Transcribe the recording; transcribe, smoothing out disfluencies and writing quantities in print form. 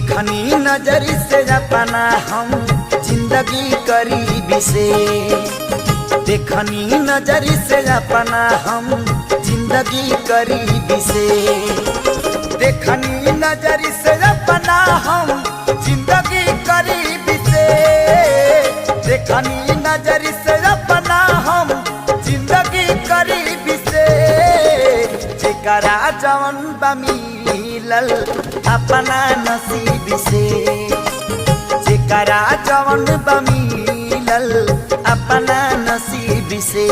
देखनी नजर से अपना हम जिंदगी करीबी से, देखनी नजर से अपना हम जिंदगी करीबी से, देखनी नजर से अपना हम जिंदगी करीबी से, देखनी नजर से अपना हम जिंदगी करीबी से। जेकरा जवन बा मिलल अपना नसीब से, जेकरा जवन बा मिलल अपना नसीब से।